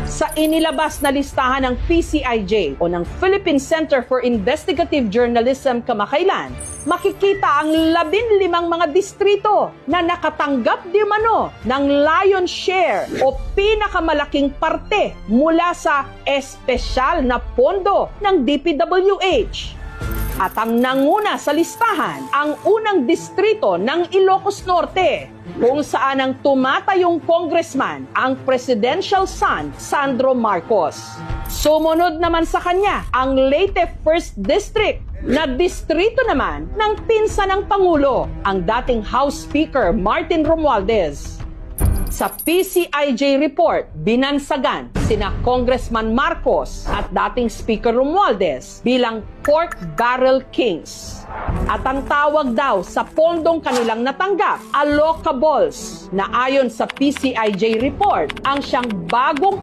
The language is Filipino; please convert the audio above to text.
Sa inilabas na listahan ng PCIJ o ng Philippine Center for Investigative Journalism kamakailan, makikita ang 15 mga distrito na nakatanggap di umano ng lion's share o pinakamalaking parte mula sa espesyal na pondo ng DPWH. At ang nanguna sa listahan, ang unang distrito ng Ilocos Norte, kung saan ang tumatayong congressman, ang presidential son, Sandro Marcos. Sumunod naman sa kanya, ang Leyte 1st District, na distrito naman ng pinsan ng Pangulo, ang dating House Speaker Martin Romualdez. Sa PCIJ report, binansagan sina Congressman Marcos at dating Speaker Romualdez bilang pork barrel kings. At ang tawag daw sa pondong kanilang natanggap, allocables, na ayon sa PCIJ report, ang siyang bagong